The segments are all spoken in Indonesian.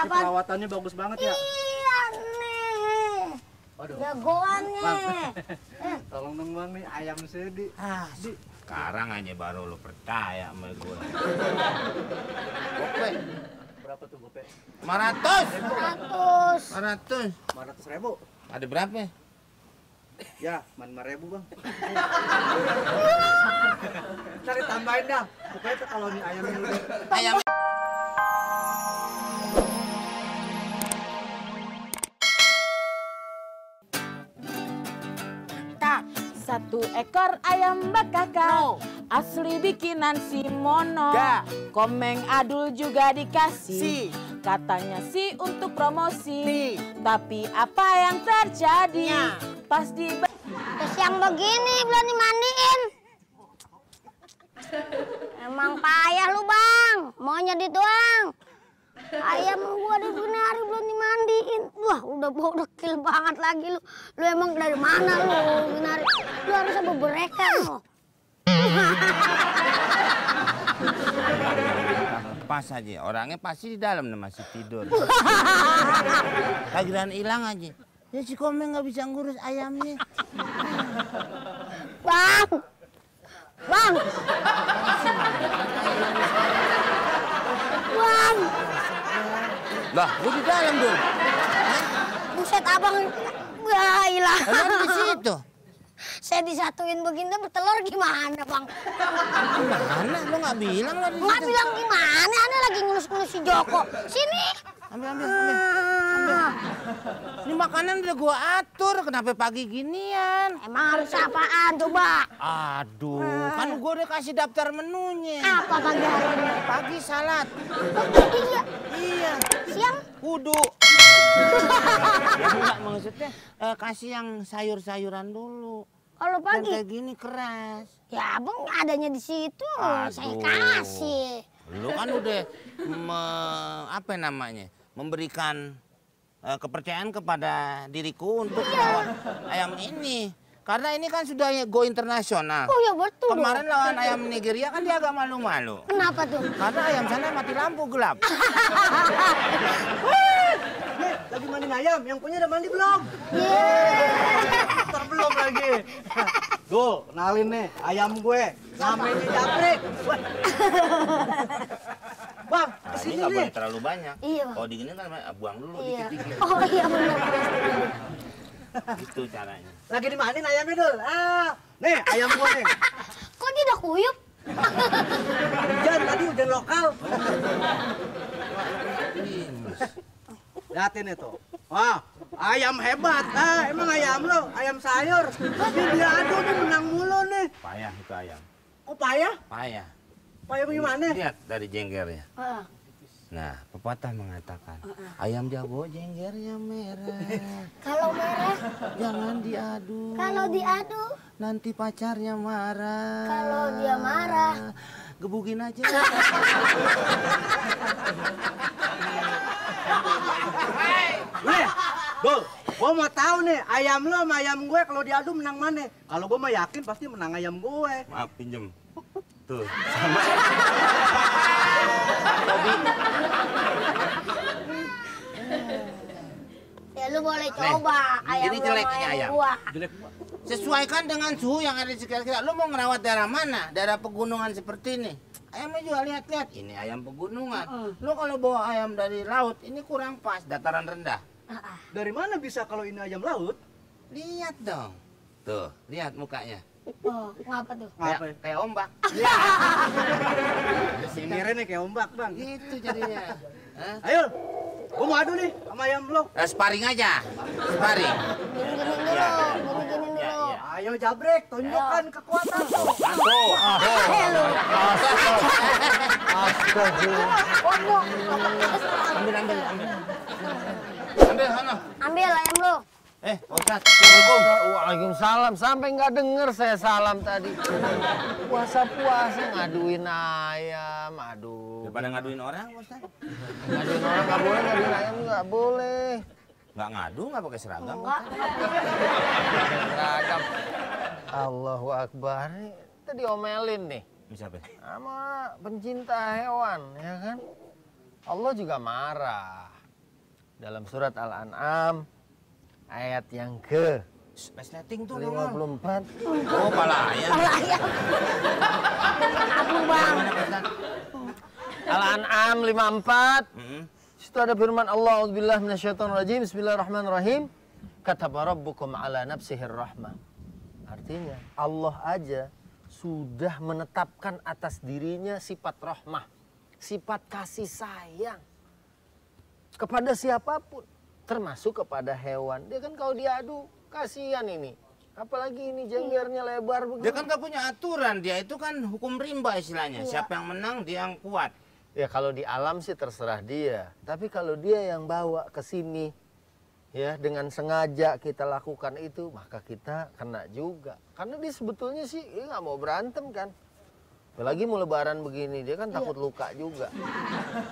Tapi perawatannya bagus banget ya. Iya nih. Waduh. Jagoannya. Bang, tolong dong bang nih ayam sedi. Sekarang aja baru lu percaya sama gue. Gope. Berapa tuh gope? 500. 100. 500.000. Ada berapa? Ya, 5.000 bang. Cari tambahin dah. Pokoknya tuh kalau nih ayam dulu. Ayam. Tak, 1 ekor ayam bakaka. Asli bikinan si Mono. Komeng adul juga dikasih. Katanya sih untuk promosi. Tapi apa yang terjadi? Pas di Siang begini belum dimandiin. Emang payah lu bang, maunya dituang. Ayam gua di gini hari belum dimandiin. Wah udah bau dekil banget lagi lu. Lu emang dari mana lu gini hari? Lu harusnya beberekan lu. Pas aja, orangnya pasti di dalam nih masih tidur. Tagihan hilang aja. Ya si Komeng nggak bisa ngurus ayamnya. Bang, bang, bang. Lah, lu di dalam dong. Buset abang, gailah. Ada di situ. Saya disatuin begini bertelur gimana bang? Gimana? Lu nggak bilang lah di situ. Nggak bilang gimana? Ana lagi ngelus-ngelus si Joko. Sini. Ambil. Ini makanan udah gua atur, kenapa pagi ginian? Emang harus apaan coba? Aduh, kan gua udah kasih daftar menunya. Apa pagi hari ini? Pagi salad. Iya. Iya. Siang? Kudu. Ya enggak, maksudnya kasih yang sayur-sayuran dulu. Kalau Kan pagi? kayak gini keras. Ya abang adanya di situ. Saya Aduh. kasih. Lu kan udah apa namanya? Memberikan kepercayaan kepada diriku untuk merawat ayam ini. Karena ini kan sudah go internasional. Oh ya betul. Kemarin lawan ayam Nigeria kan dia agak malu-malu. Kenapa tuh? Karena ayam sana mati lampu gelap. Nih, lagi mandiin ayam. Yang punya udah mandi belum? Belum lagi. Tuh, kenalin nih ayam gue. Namanya Jabrik. Bang, Nah, ini kesini nggak nih. boleh terlalu banyak. Iya. Kalau digini kan buang dulu Iya. dikit-dikit. Oh iya benar. Gitu caranya. Lagi dimandiin ayamnya dul. Nih ayam gue nih. Kok dia udah kuyup? Hujan tadi hujan lokal. Liatin itu. Wah, ayam hebat. Emang ayam lo, ayam sayur. Dia aduh nih menang mulu nih. Payah itu ayam. Oh payah? Payah. Payah bagaimana? Lihat dari jenggernya. Nah, pepatah mengatakan, ayam jago jenggernya merah. Kalau merah, Jangan diadu. kalau diadu, Nanti pacarnya marah. kalau dia marah. Gebukin aja. Nih, Dul, gua mau tahu nih ayam lo sama ayam gue kalau diadu menang mana? Kalau gua mah yakin pasti menang ayam gue. Maaf, pinjem. Tuh, sama. Ya lu boleh coba ayam ini lu jelek sama ini ayam ayam. gua. Sesuaikan dengan suhu yang ada di sekitar kita. Lu mau ngerawat daerah mana? Daerah pegunungan seperti ini. Ayamnya juga lihat-lihat. Ini ayam pegunungan. Lu kalau bawa ayam dari laut, ini kurang pas, dataran rendah. Dari mana bisa kalau ini ayam laut? Lihat dong. Tuh, lihat mukanya. Oh, ngapa tuh? Ngapa? Kayak ombak. Sinirnya nih kayak ombak, Bang. Gitu jadinya. Hah? Ayo, gua mau adu nih sama ayam lo. Sparring aja. Sparring. Gini-gini dulu, gini-gini dulu. Ayo Jabrek, tunjukkan kekuatan lo. Tuh. Ambil. Ambil sana. Ambil ayam lu. Pak Ustadz, Assalamualaikum. Waalaikumsalam. Sampai nggak denger saya salam tadi. Puasa-puasa ngaduin ayam, aduh. Daripada ngaduin orang, Pak Ustadz. Ngaduin orang nggak boleh, ngaduin ayam nggak boleh. Nggak ngadu, nggak pakai seragam. Enggak. Seragam. Allahu Akbar. Ini kita diomelin nih Siapa? sama pencinta hewan, ya kan? Allah juga marah. dalam surat Al-An'am ayat yang ke Resleting tuh 54. Oh, pala ayam. Aku bang. Al-An'am 54. Situ ada firman Allah, A'udzubillahi minasyaitonirrajim. Bismillahirrahmanirrahim. Kataba rabbukum ala nafsihir rahmah. Artinya Allah aja sudah menetapkan atas dirinya sifat rahmah, sifat kasih sayang kepada siapapun, termasuk kepada hewan. Dia kan kalau diadu kasihan ini, apalagi ini jenggernya lebar begini. Dia kan gak punya aturan, dia itu kan hukum rimba istilahnya. Siapa yang menang dia yang kuat. Ya kalau di alam sih terserah dia, tapi kalau dia yang bawa ke sini, ya dengan sengaja kita lakukan itu, maka kita kena juga. Karena dia sebetulnya sih nggak mau berantem kan. Apalagi mau lebaran begini, dia kan takut luka juga.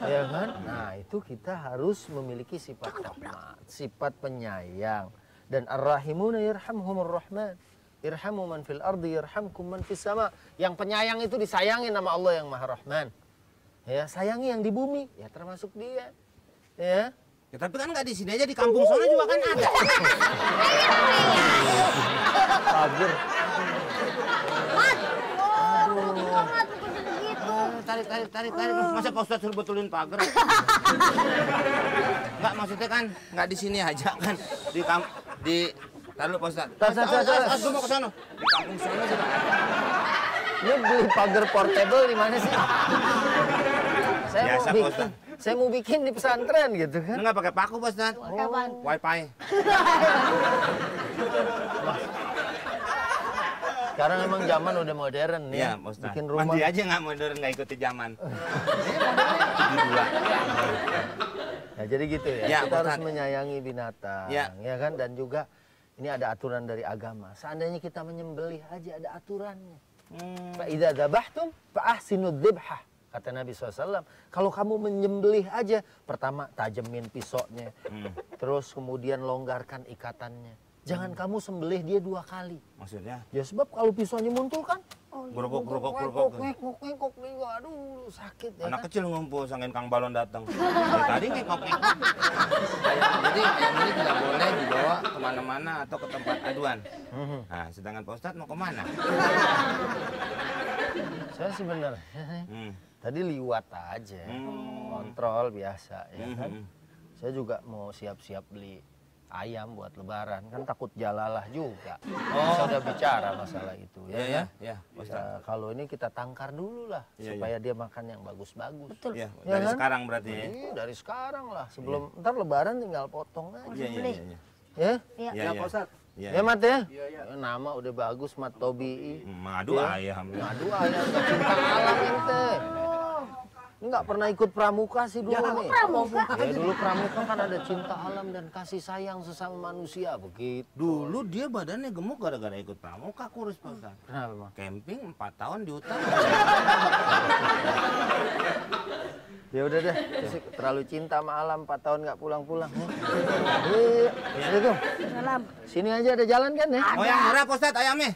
Ya kan? Nah itu kita harus memiliki sifat rahmat, sifat penyayang. Dan ar-rahimuna yarhamhumur rahman. Irhamu man fil ardi yarhamkum man fis sama. Yang penyayang itu disayangi nama Allah yang Maha Rahman. Ya, sayangi yang di bumi, ya termasuk dia. Ya. Ya, tapi kan nggak di sini aja, di kampung sana juga kan ada. Kabur. Tarik. Masa Pak Ustadz suruh betulin pagar? Enggak, maksudnya kan nggak di sini aja kan. Taruh Pak Ustadz. Aku mau ke sana. Di kampung sana juga ada. Ini beli pagar portable di mana sih? Saya mau bikin di pesantren gitu kan. Enggak pakai paku, Pak Ustadz. Wifi. Sekarang emang zaman udah modern nih. Iya, Pak Ustadz. Bikin rumah. Mandi aja nggak modern, nggak ikuti zaman. Ya jadi gitu ya. Ya, kita harus Ustadz menyayangi binatang, ya kan? Dan juga ini ada aturan dari agama. Seandainya kita menyembelih aja ada aturannya. Fa idza dzabhtum fa ahsinud dzibhah. Kata Nabi SAW, kalau kamu menyembelih aja, pertama tajemin pisaunya, terus kemudian longgarkan ikatannya. Jangan kamu sembelih dia 2 kali. Maksudnya? Ya sebab kalau pisaunya muncul kan, Grogok. ngekok, aduh sakit ya. Anak kan? kecil ngumpul, sangin Kang Balon datang. Tadi ngekok. Jadi ayam ini tidak boleh dibawa kemana-mana atau ke tempat aduan. Nah, sedangkan Pak Ustadz mau kemana? Saya sebenarnya tadi liwat aja, kontrol biasa ya kan. Saya juga mau siap-siap beli ayam buat lebaran, kan takut jalalah juga. Saya udah bicara masalah itu ya. Ya, Ya, kalau ini kita tangkar dulu lah supaya dia makan yang bagus-bagus. Betul. Ya, Ya dari kan? sekarang berarti ya. Iya, dari sekarang lah. Sebelum ntar lebaran tinggal potong aja. Iya. Ya? Iya. Pak Ustadz. Ya Mat ya? Nama udah bagus, Mat Tobii. Madu ayam. Madu ayam, gak cinta alam ente. Ini nggak pernah ikut pramuka sih dulu nih. Ya dulu pramuka kan ada cinta alam dan kasih sayang sesama manusia begitu. Dulu dia badannya gemuk gara-gara ikut pramuka, kurus Pak Ustadz. Kenapa Bang? Camping 4 tahun di hutan. Ya udah deh, terlalu cinta sama alam 4 tahun nggak pulang-pulang. Iya, Assalamualaikum. Salam. Sini aja ada jalan kan ya? Mau yang murah Pak Ustadz ayamnya?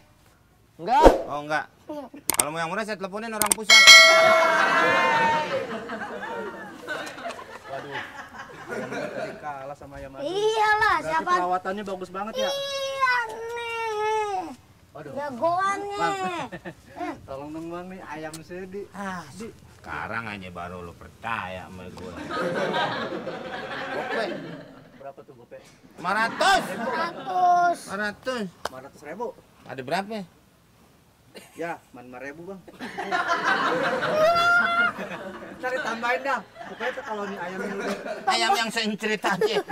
Enggak. Oh enggak. Kalau mau yang murah saya teleponin orang pusat. Waduh. Ayamnya tadi kalah sama ayam adu. Iyalah, Berarti siapa? perawatannya bagus banget ya. Iya nih. Waduh. Jagoannya. Tolong dong Bang nih ayam sedi. Sekarang aja baru lo percaya sama gue. Oke. Berapa tuh gope? 500. 100. 500.000. Ada berapa? Ya, 5.000 Bang. Cari tambahin dah. Pokoknya tuh kalau nih ayamnya udah Ayam yang seencerit aja.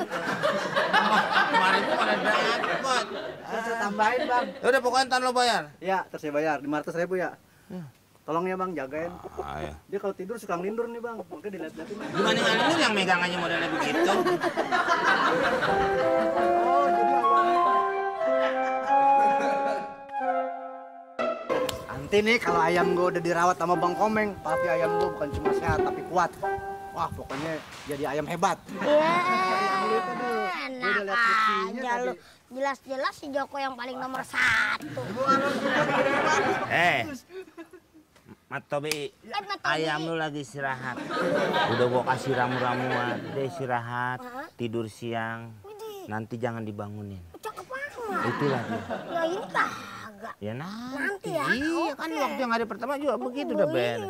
Kemarin tuh pada dapat. saya tambahin Bang. Udah pokoknya ntar lo bayar. Ya, terus saya bayar 500.000 ya. Tolong ya Bang, jagain. Ya. Dia kalau tidur suka ngelindur nih Bang, makanya dilihat-lihatin. Gimana ngelindur yang megang aja modelnya begitu? Oh, jadi nanti nih kalau ayam gue udah dirawat sama Bang Komeng, pasti ayam gue bukan cuma sehat tapi kuat. Wah, pokoknya jadi ayam hebat. Iya. Gua udah Enak lihat buktinya aja lu. tadi. Jelas-jelas si Joko yang paling nomor 1. Mat Tobi, Mat Tobi. ayam lu lagi istirahat. Udah gua kasih ramu-ramuan, dia istirahat, tidur siang. Nanti jangan dibangunin. Cakep banget. Itulah dia. Ya ini kagak. Ya Nanti ya. Iya kan waktu yang hari pertama juga begitu udah Ben.